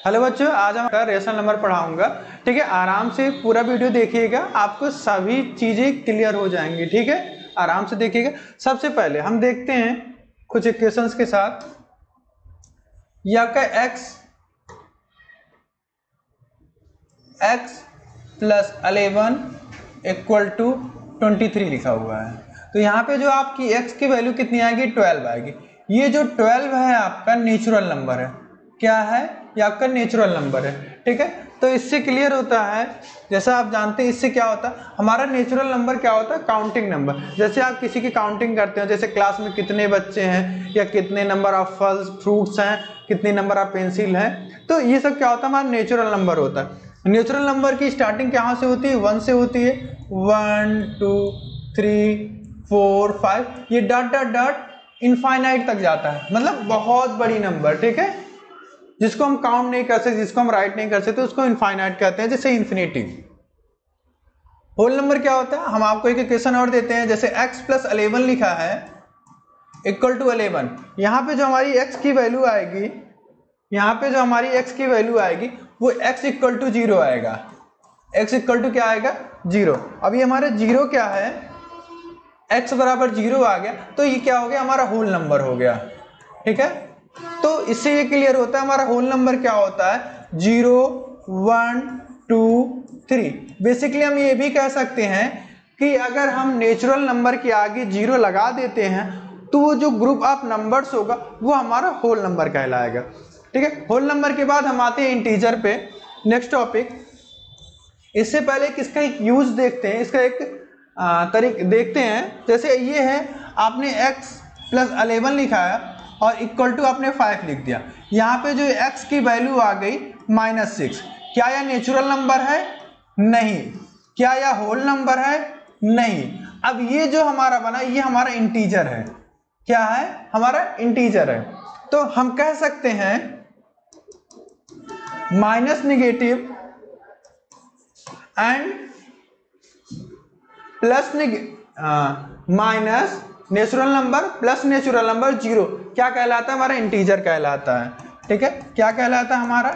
Hello बच्चों, आज हम रेशनल नंबर पढ़ाऊंगा। ठीक है, आराम से पूरा वीडियो देखिएगा, आपको सभी चीजें क्लियर हो जाएंगी। ठीक है, आराम से देखिएगा। सबसे पहले हम देखते हैं कुछ इक्वेशंस के साथ। ये आपका x प्लस 11 इक्वल टू 23 लिखा हुआ है। तो यहाँ पे जो आपकी x की वैल्यू कितनी आएगी, 12 आएगी। ये जो 12 है आपका नेचुरल नंबर है। क्या है? ये आपका नेचुरल नंबर है। ठीक है, तो इससे क्लियर होता है, जैसा आप जानते हैं इससे क्या होता है, हमारा नेचुरल नंबर क्या होता है, काउंटिंग नंबर। जैसे आप किसी की काउंटिंग करते हो, जैसे क्लास में कितने बच्चे हैं या कितने नंबर ऑफ फल्स फ्रूट्स हैं, कितने नंबर ऑफ पेंसिल हैं, तो ये सब क्या होता है, हमारा नेचुरल नंबर होता है। नेचुरल नंबर की स्टार्टिंग कहाँ से होती है, 1 से होती है। 1 2 3 4 5, ये डॉट डॉट डॉट इनफाइनाइट तक जाता है, मतलब बहुत बड़ी नंबर। ठीक है, जिसको हम काउंट नहीं कर सकते, जिसको हम राइट नहीं कर सकते, उसको इनफाइनाइट कहते हैं, जैसे इन्फिनिटी। होल नंबर क्या होता है, हम आपको एक इक्वेशन और देते हैं, जैसे x प्लस 11 लिखा है इक्वल टू 11। यहाँ पे जो हमारी x की वैल्यू आएगी, यहाँ पे जो हमारी x की वैल्यू आएगी वो x इक्वल टू 0 आएगा। x इक्वल टू क्या आएगा, 0। अब ये हमारे 0 क्या है, x बराबर 0 आ गया, तो ये क्या हो गया, हमारा होल नंबर हो गया। ठीक है, तो इससे ये क्लियर होता है हमारा होल नंबर क्या होता है, 0 1 2 3। बेसिकली हम ये भी कह सकते हैं कि अगर हम नेचुरल नंबर के आगे 0 लगा देते हैं तो वो जो ग्रुप ऑफ नंबर्स होगा वो हमारा होल नंबर कहलाएगा। ठीक है, होल नंबर के बाद हम आते हैं इंटीजर पे, नेक्स्ट टॉपिक। इससे पहले किसका एक यूज देखते हैं, इसका एक तरीका देखते हैं। जैसे ये है, आपने x प्लस 11 लिखा है और इक्वल टू आपने 5 लिख दिया। यहाँ पे जो x की वैल्यू आ गई -6। क्या यह नेचुरल नंबर है? नहीं। क्या यह होल नंबर है? नहीं। अब ये जो हमारा बना, ये हमारा इंटीजर है। क्या है? हमारा इंटीजर है। तो हम कह सकते हैं minus negative and plus minus natural number plus natural number 0 क्या कहलाता है, हमारा इंटीजर कहलाता है। ठीक है, क्या कहलाता है, हमारा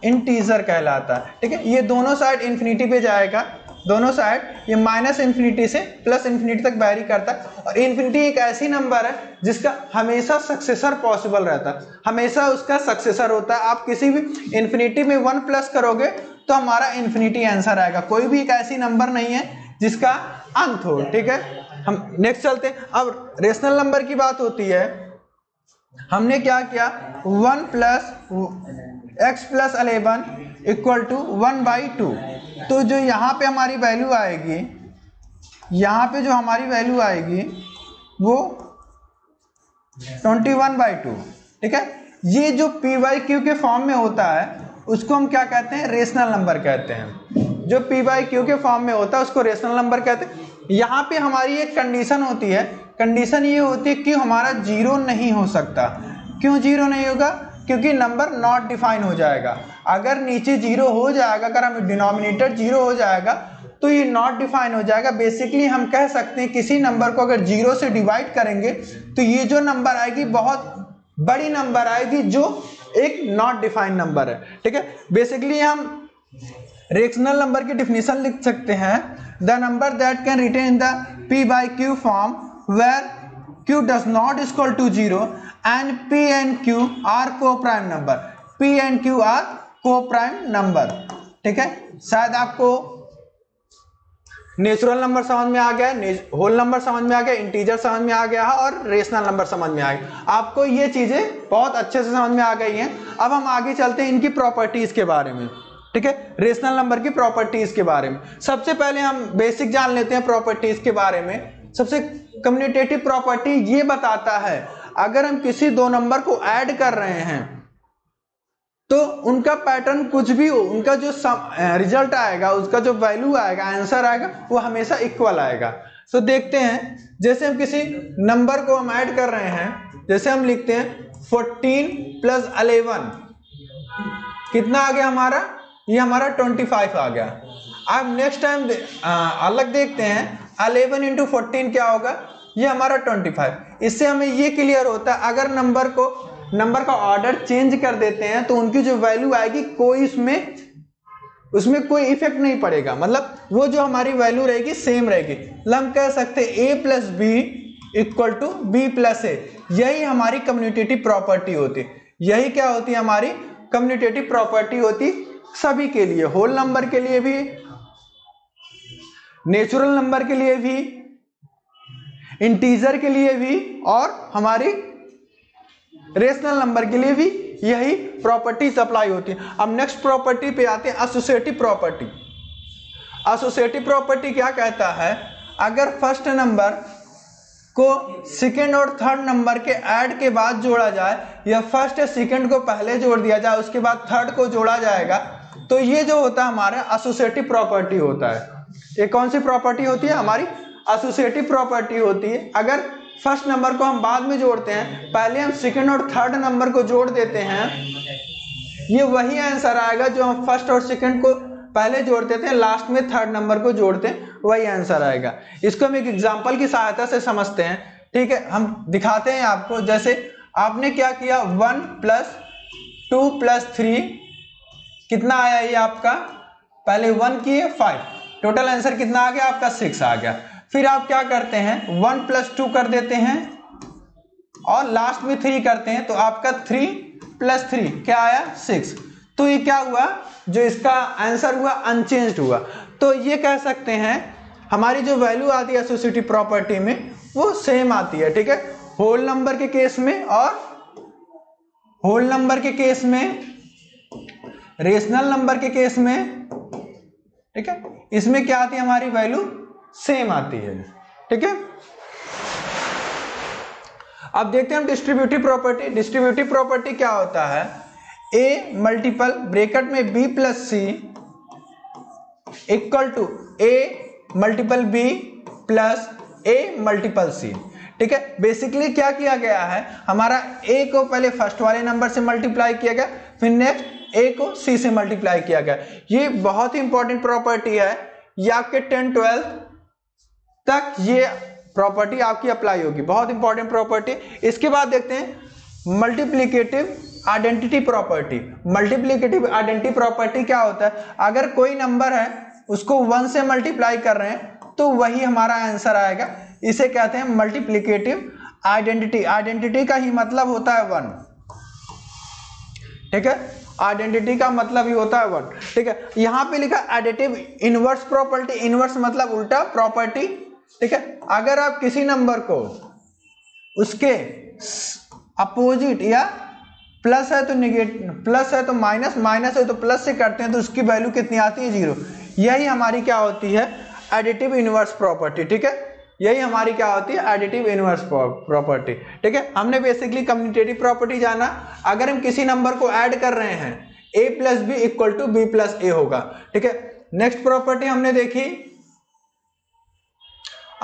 इंटीजर कहलाता है। ठीक है, ये दोनों साइड इंफिनिटी पे जाएगा, दोनों साइड ये माइनस इंफिनिटी से प्लस इंफिनिटी तक वैरी करता है। और इंफिनिटी एक ऐसी नंबर है जिसका हमेशा सक्सेसर पॉसिबल रहता है, हमेशा उसका सक्सेसर होता है। आप किसी भी इंफिनिटी में 1 प्लस करोगे तो हमारा इंफिनिटी आंसर आएगा। कोई भी एक ऐसी नंबर नहीं है जिसका अंत हो। ठीक है, हम नेक्स्ट चलते हैं। अब रेशनल नंबर की बात होती है, हमने क्या किया, 1 plus x plus 11 equal to 1/2। तो जो यहाँ पे हमारी वैल्यू आएगी, यहाँ पे जो हमारी वैल्यू आएगी वो 21/2। ठीक है, ये जो p/q के फॉर्म में होता है उसको हम क्या कहते हैं, रेशनल नंबर कहते हैं। जो p/q के फॉर्म में होता है उसको रेशनल नंबर कहते हैं। यहाँ पे हमारी एक कंडीशन होती है, कंडीशन ये होती है कि हमारा 0 नहीं हो सकता। क्यों 0 नहीं होगा? क्योंकि नंबर नॉट डिफाइन हो जाएगा। अगर नीचे 0 हो जाएगा, अगर हम डिनोमिनेटर 0 हो जाएगा तो ये नॉट डिफाइन हो जाएगा। बेसिकली हम कह सकते हैं किसी नंबर को अगर 0 से डिवाइड करेंगे तो ये जो नंबर आएगी बहुत बड़ी नंबर आएगी, जो एक नॉट डिफाइंड नंबर है। ठीक है, बेसिकली हम रेशनल नंबर की डिफिनेशन लिख सकते हैं, the number that can written the p/q form where q does not equal to 0 and p and q are coprime number. p and q are coprime number. ठीक है, शायद आपको natural number समझ में आ गया, whole number समझ में आ गया, इंटीजर समझ में आ गया और रेशनल नंबर समझ में आ गया। आपको ये चीजें बहुत अच्छे से समझ में आ गई हैं। अब हम आगे चलते हैं इनकी प्रॉपर्टीज के बारे में। ठीक है, रेशनल नंबर की प्रॉपर्टीज के बारे में सबसे पहले हम बेसिक जान लेते हैं प्रॉपर्टीज के बारे में। सबसे कम्युनिटेटिव प्रॉपर्टी ये बताता है, अगर हम किसी दो नंबर को ऐड कर रहे हैं तो उनका पैटर्न कुछ भी हो, उनका जो रिजल्ट आएगा, उसका जो वैल्यू आएगा, आंसर आएगा, वो हमेशा इक्वल आएगा। तो देखते हैं, जैसे हम किसी नंबर को हम ऐड कर रहे हैं, जैसे हम लिखते हैं 14 प्लस 11 कितना आ गया हमारा, ये हमारा 25 आ गया। अब नेक्स्ट टाइम अलग देखते हैं, 11 इंटू 14 क्या होगा, ये हमारा 25। इससे हमें ये क्लियर होता है अगर नंबर को नंबर का ऑर्डर चेंज कर देते हैं तो उनकी जो वैल्यू आएगी कोई उसमें कोई इफेक्ट नहीं पड़ेगा, मतलब वो जो हमारी वैल्यू रहेगी सेम रहेगी। मतलब हम कह सकते हैं a plus B equal to B plus A, यही हमारी कम्यूटेटिव प्रॉपर्टी होती है। यही क्या होती है हमारी कम्यूटेटिव प्रॉपर्टी होती सभी के लिए, होल नंबर के लिए भी, नेचुरल नंबर के लिए भी, इंटीजर के लिए भी और हमारी रेशनल नंबर के लिए भी यही प्रॉपर्टीज अप्लाई होती है। अब नेक्स्ट प्रॉपर्टी पे आते हैं, एसोसिएटिव प्रॉपर्टी। एसोसिएटिव प्रॉपर्टी क्या कहता है, अगर फर्स्ट नंबर को सेकेंड और थर्ड नंबर के ऐड के बाद जोड़ा जाए या फर्स्ट या सेकेंड को पहले जोड़ दिया जाए उसके बाद थर्ड को जोड़ा जाएगा, तो ये जो होता है हमारा एसोसिएटिव प्रॉपर्टी होता है। ये कौन सी प्रॉपर्टी होती है, हमारी एसोसिएटिव प्रॉपर्टी होती है। अगर फर्स्ट नंबर को हम बाद में जोड़ते हैं, पहले हम सेकंड और थर्ड नंबर को जोड़ देते हैं, ये वही आंसर आएगा जो हम फर्स्ट और सेकंड को पहले जोड़ देते हैं, लास्ट में थर्ड नंबर को जोड़ते हैं, वही आंसर आएगा। इसको हम एक एग्जांपल की सहायता से समझते हैं, ठीक है। हम दिखाते हैं आपको, जैसे आपने क्या किया 1 प्लस 2 प्लस 3 कितना आया, ये आपका पहले 1 किए 5, टोटल आंसर कितना आ गया आपका 6 आ गया। फिर आप क्या करते हैं 1 प्लस 2 कर देते हैं और लास्ट में 3 करते हैं, तो आपका 3 प्लस 3 क्या आया 6। तो ये क्या हुआ, जो इसका आंसर हुआ अनचेंज्ड हुआ। तो ये कह सकते हैं हमारी जो वैल्यू आती है एसोसिएटिव प्रॉपर्टी में वो सेम आती है, ठीक है। होल नंबर के केस में और होल नंबर के केस में, रेशनल नंबर के केस में, ठीक है, इसमें क्या आती है हमारी वैल्यू सेम आती है, ठीक है। अब देखते हैं हम डिस्ट्रीब्यूटिव प्रॉपर्टी। डिस्ट्रीब्यूटिव प्रॉपर्टी क्या होता है, a मल्टीपल ब्रैकेट में b plus C equal to a multiple b plus a multiple c, ठीक है। बेसिकली क्या किया गया है, हमारा a को पहले फर्स्ट वाले नंबर से मल्टीप्लाई किया गया, फिर नेक्स्ट a को c से मल्टीप्लाई किया गया। ये बहुत ही इंपॉर्टेंट प्रॉपर्टी है, ये आपके 10-12 तक ये प्रॉपर्टी आपकी अप्लाई होगी, बहुत इंपॉर्टेंट प्रॉपर्टी। इसके बाद देखते हैं multiplicative identity property. Multiplicative identity property क्या होता है, अगर कोई नंबर है उसको 1 से मल्टीप्लाई कर रहे हैं तो वही हमारा आंसर आएगा, इसे कहते हैं मल्टीप्लिकेटिव आइडेंटिटी। आइडेंटिटी का ही मतलब होता है 1, ठीक है। आइडेंटिटी का मतलब ही होता है 1, ठीक है। यहां पे लिखा एडिटिव इनवर्स प्रॉपर्टी, इनवर्स मतलब उल्टा प्रॉपर्टी, ठीक है। अगर आप किसी नंबर को उसके अपोजिट या प्लस है तो नेगेटिव, प्लस है तो माइनस, माइनस है तो प्लस से करते हैं तो उसकी वैल्यू कितनी आती है 0। यही हमारी क्या होती है एडिटिव इनवर्स प्रॉपर्टी, ठीक है। यही हमारी क्या होती है एडिटिव इनवर्स प्रॉपर्टी, ठीक है। हमने बेसिकली कम्यूटेटिव प्रॉपर्टी जाना, अगर हम किसी नंबर को ऐड कर रहे हैं a plus B equal to B plus A होगा, ठीक है। नेक्स्ट प्रॉपर्टी हमने देखी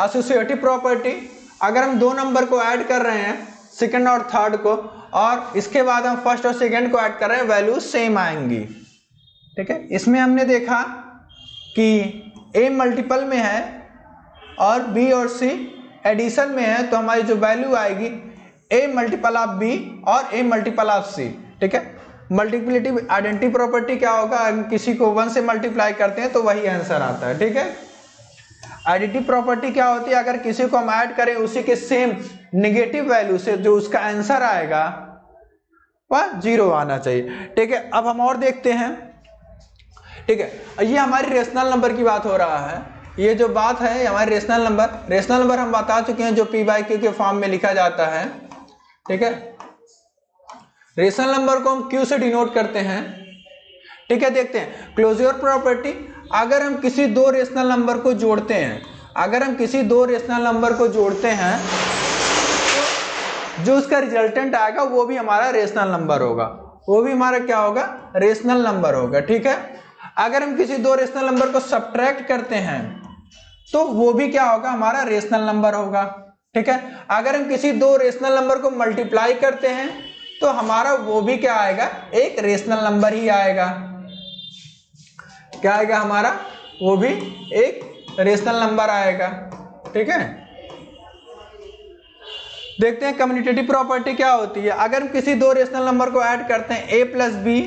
एसोसिएटिव प्रॉपर्टी। अगर हम दो नंबर को ऐड कर रहे हैं सेकंड और थर्ड को, और इसके बाद हम फर्स्ट और सेकंड को ऐड कर रहे हैं, वैल्यू सेम आएंगी, ठीक है। इसमें हमने देखा कि a मल्टीपल में है और b और c एडिशन में है, तो हमारी जो वैल्यू आएगी a मल्टीपल ऑफ b और a मल्टीपल ऑफ c, ठीक है। मल्टीप्लिकेटिव आइडेंटिटी प्रॉपर्टी क्या होगा, हम किसी को 1 से मल्टीप्लाई करते हैं तो वही आंसर आता है, ठीक है। एडिटिव प्रॉपर्टी क्या होती है, अगर किसी को हम ऐड करें उसी के सेम नेगेटिव वैल्यू से जो उसका आंसर आएगा वह 0 आना चाहिए, ठीक है। अब हम और देखते हैं, ठीक है। ये हमारी रेशनल नंबर की बात हो रहा है, ये जो बात है हमारे रेशनल नंबर हम बता चुके हैं जो p/q के फॉर्म में लिखा जाता है, ठीक है। रेशनल नंबर को हम q से डिनोट करते हैं, ठीक है। देखते हैं क्लोजर प्रॉपर्टी। अगर हम किसी दो रेशनल नंबर को जोड़ते हैं, अगर हम किसी दो रेशनल नंबर को जोड़ते हैं तो जो उसका रिजल्टेंट आएगा वो भी हमारा रेशनल नंबर होगा, वो भी हमारा क्या होगा रेशनल नंबर होगा, ठीक है। अगर हम किसी दो रेशनल नंबर को सब्ट्रैक्ट करते हैं तो वो भी क्या होगा हमारा रेशनल नंबर होगा, ठीक है। अगर हम किसी दो रेशनल नंबर को मल्टीप्लाई करते हैं तो हमारा वो भी क्या आएगा एक रेशनल नंबर ही आएगा, क्या आएगा हमारा वो भी एक रेशनल नंबर आएगा, ठीक है। देखते हैं कम्यूटेटिव प्रॉपर्टी क्या होती है। अगर हम किसी दो रेशनल नंबर को ऐड करते हैं a plus B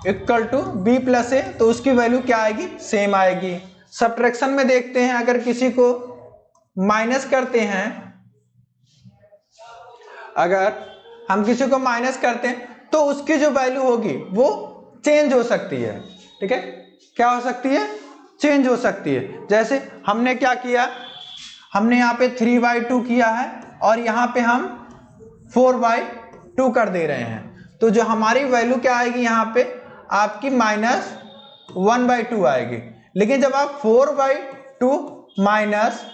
equal to B plus A, तो उसकी वैल्यू क्या आएगी, सेम आएगी। सब्ट्रैक्शन में देखते हैं, अगर किसी को माइनस करते हैं, अगर हम किसी को माइनस करते हैं तो उसकी जो वैल्यू होगी वो चेंज हो सकती है। ठीक है, क्या हो सकती है, चेंज हो सकती है। जैसे हमने क्या किया, हमने यहाँ पे 3/2 किया है और यहाँ पे हम 4/2 कर दे रहे हैं, तो जो हमारी वैल्यू क्या आएगी यहाँ पे आपकी -1/2 आएगी। लेकिन जब आप 4/2 माइनस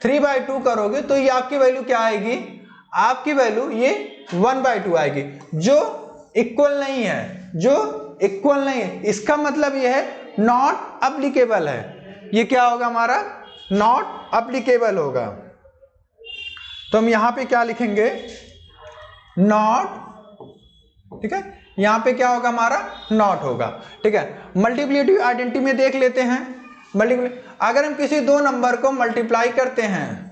3/2 करोगे तो ये आपकी वैल्यू क्या आएगी, आपकी वैल्यू ये 1/2 आएगी, जो इक्वल नहीं है, जो इक्वल नहीं है। इसका मतलब ये है नॉट अप्लीकेबल है। ये क्या होगा हमारा, नॉट अप्लीकेबल होगा। तो हम यहां पे क्या लिखेंगे, नॉट। ठीक है, यहां पे क्या होगा हमारा, नॉट होगा। ठीक है, मल्टीप्लिकेटिव आइडेंटिटी में देख लेते हैं। अगर हम किसी दो नंबर को मल्टीप्लाई करते हैं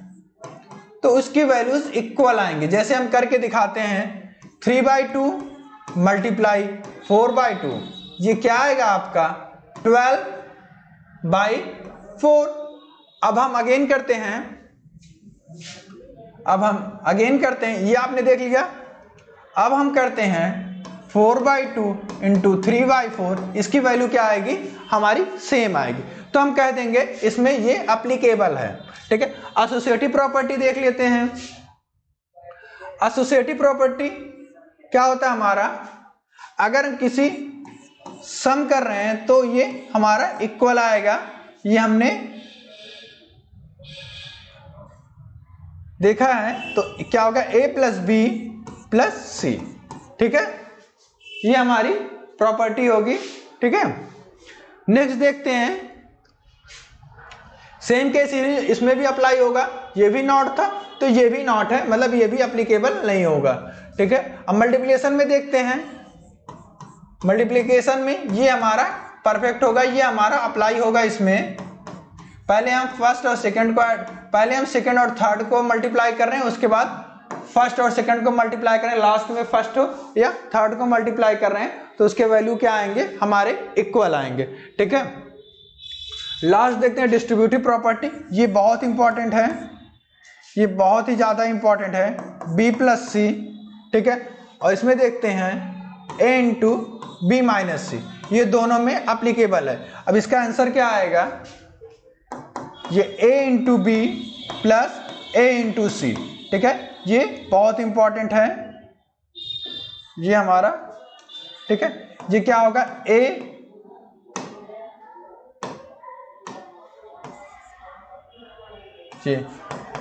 तो उसकी वैल्यूज इक्वल आएंगे। जैसे हम करके दिखाते हैं, 3/2 मल्टीप्लाई 4/2, ये क्या आएगा आपका 12/4। अब हम अगेन करते हैं, ये आपने देख लिया। अब हम करते हैं 4/2 इंटू 3/4, इसकी वैल्यू क्या आएगी हमारी, सेम आएगी। तो हम कह देंगे इसमें ये अप्लीकेबल है। ठीक है, एसोसिएटिव प्रॉपर्टी देख लेते हैं। एसोसिएटिव प्रॉपर्टी क्या होता है हमारा, अगर हम किसी सम कर रहे हैं तो ये हमारा इक्वल आएगा। ये हमने देखा है, तो क्या होगा a प्लस बी प्लस सी। ठीक है, ये हमारी प्रॉपर्टी होगी। ठीक है, नेक्स्ट देखते हैं, सेम केस इसमें भी अप्लाई होगा। ये भी नॉट था तो ये भी नॉट है, मतलब ये भी अप्लीकेबल नहीं होगा। ठीक है, अब मल्टीप्लिकेशन में देखते हैं, मल्टीप्लिकेशन में ये हमारा परफेक्ट होगा, ये हमारा अप्लाई होगा। इसमें पहले हम फर्स्ट और सेकंड को, पहले हम सेकंड और थर्ड को मल्टीप्लाई कर रहे हैं, उसके बाद फर्स्ट और सेकंड को मल्टीप्लाई कर रहे हैं, लास्ट में फर्स्ट या थर्ड को मल्टीप्लाई कर रहे हैं, तो उसके वैल्यू क्या आएंगे हमारे, इक्वल आएंगे। ठीक है, लास्ट देखते हैं डिस्ट्रीब्यूटिव प्रॉपर्टी। ये बहुत इंपॉर्टेंट है, ये बहुत ही ज्यादा इंपॉर्टेंट है, b प्लस सी। ठीक है, और इसमें देखते हैं a इंटू बी माइनस सी, ये दोनों में अप्लीकेबल है। अब इसका आंसर क्या आएगा, ये a into B plus a into C. ठीक है, ये बहुत इंपॉर्टेंट है, ये हमारा। ठीक है, ये क्या होगा, a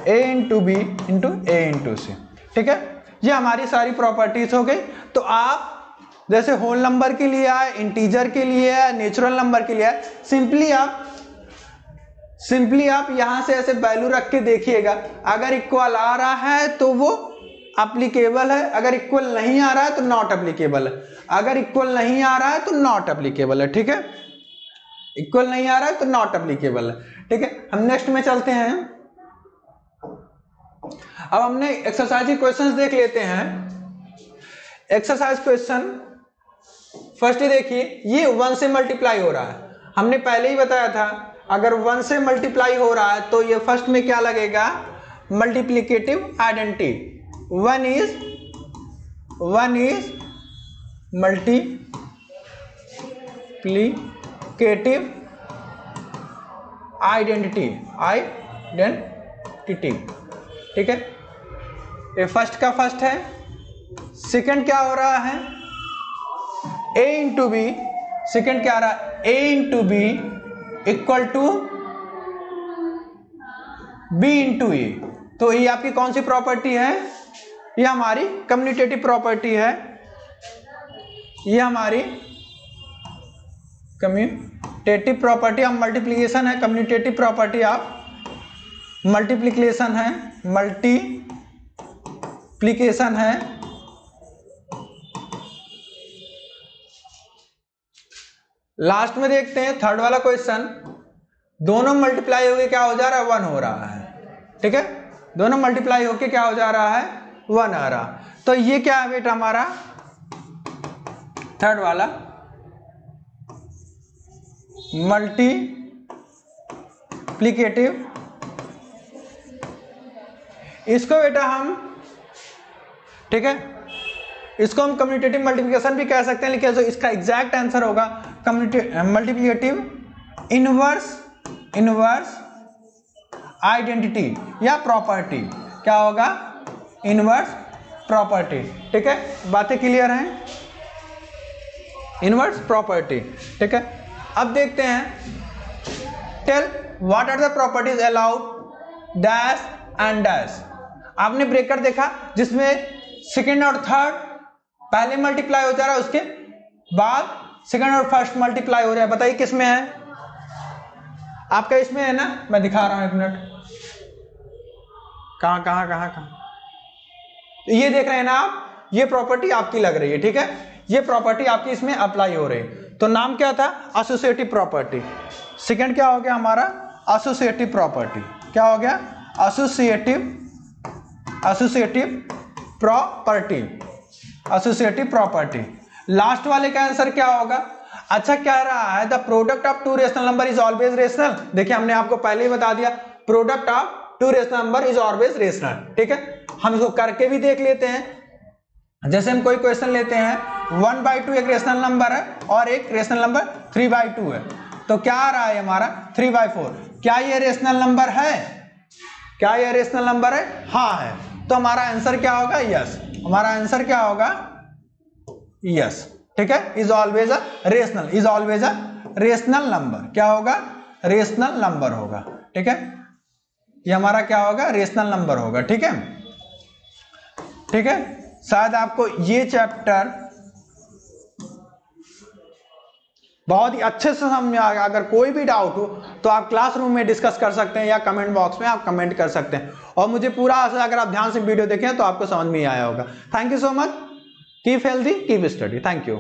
into B into A into C. ठीक है, ये हमारी सारी प्रॉपर्टीज हो गई। तो आप जैसे होल नंबर के लिए है, इंटीजर के लिए है, नेचुरल नंबर के लिए है, सिंपली आप यहां से ऐसे वैल्यू रख के देखिएगा। अगर इक्वल आ रहा है तो वो अप्लीकेबल है, अगर इक्वल नहीं आ रहा है तो नॉट अप्लीकेबल है, अगर इक्वल नहीं आ रहा है तो नॉट अप्लीकेबल है। ठीक है, इक्वल नहीं आ रहा है तो नॉट अप्लीकेबल है। ठीक है, हम नेक्स्ट में चलते हैं। अब हमने एक्सरसाइज क्वेश्चंस देख लेते हैं। एक्सरसाइज क्वेश्चन फर्स्ट देखिए, ये 1 से मल्टीप्लाई हो रहा है। हमने पहले ही बताया था, अगर 1 से मल्टीप्लाई हो रहा है तो ये फर्स्ट में क्या लगेगा, multiplicative identity. 1 is multiplicative identity. ठीक है, ये फर्स्ट का फर्स्ट है। सेकंड क्या हो रहा है, a इंटू बी, सेकेंड क्या आ रहा है, a into B equal to b into A. तो ये आपकी कौन सी प्रॉपर्टी है, ये हमारी कम्यूटेटिव प्रॉपर्टी है, ये हमारी कम्यूटेटिव प्रॉपर्टी। अब मल्टीप्लिकेशन है, कम्यूटेटिव प्रॉपर्टी आप मल्टीप्लिकेशन है। लास्ट में देखते हैं थर्ड वाला क्वेश्चन, दोनों मल्टीप्लाई हो गए, क्या हो जा रहा है, 1 हो रहा है। ठीक है, दोनों मल्टीप्लाई होके क्या हो जा रहा है, 1 आ रहा। तो ये क्या है बेटा हमारा थर्ड वाला मल्टीप्लिकेटिव। इसको बेटा हम, ठीक है, इसको हम कम्यूटेटिव मल्टीप्लिकेशन भी कह सकते हैं, लेकिन जो इसका एग्जैक्ट आंसर होगा मल्टीप्लिकेटिव इनवर्स आइडेंटिटी या प्रॉपर्टी। क्या होगा, इनवर्स प्रॉपर्टी। ठीक है, बातें क्लियर हैं, इनवर्स प्रॉपर्टी। ठीक है, अब देखते हैं, tell what are the properties allowed dash and dash. आपने ब्रेकर देखा जिसमें सेकेंड और थर्ड पहले मल्टीप्लाई हो जा रहा है, उसके बाद सेकेंड और फर्स्ट मल्टीप्लाई हो रहा है। बताइए किसमें है, आपका इसमें है ना, मैं दिखा रहा हूं, एक मिनट, कहां कहां कहां कहां, ये देख रहे हैं ना आप, ये प्रॉपर्टी आपकी लग रही है। ठीक है, ये प्रॉपर्टी आपकी इसमें अप्लाई हो रही है। तो नाम क्या था, एसोसिएटिव प्रॉपर्टी। सेकंड क्या हो गया हमारा, एसोसिएटिव प्रॉपर्टी। क्या हो गया, associative property, associative property. Last वाले का आंसर क्या होगा, अच्छा कह रहा है the product of two rational number is always rational. देखिए हमने आपको पहले ही बता दिया, product of two rational number is always rational. ठीक है, हम इसको करके भी देख लेते हैं। जैसे हम कोई क्वेश्चन लेते हैं, 1/2 एक रेशनल नंबर है और एक रेशनल नंबर 3/2 है, तो क्या आ रहा है हमारा 3/4। क्या ये रेशनल नंबर है, क्या ये रेशनल नंबर है, हाँ है, तो हमारा आंसर क्या होगा, यस। हमारा आंसर क्या होगा, यस। ठीक है, is always a rational, is always a rational number. क्या होगा, रेशनल नंबर होगा। ठीक है, ये हमारा क्या होगा, रेशनल नंबर होगा। ठीक है, ठीक है, शायद आपको ये चैप्टर बहुत ही अच्छे से समझ में आ गया। अगर कोई भी डाउट हो तो आप क्लासरूम में डिस्कस कर सकते हैं या कमेंट बॉक्स में आप कमेंट कर सकते हैं। और मुझे पूरा अगर आप ध्यान से वीडियो देखें तो आपको समझ में आया होगा। Thank you so much, keep healthy, keep study, thank you.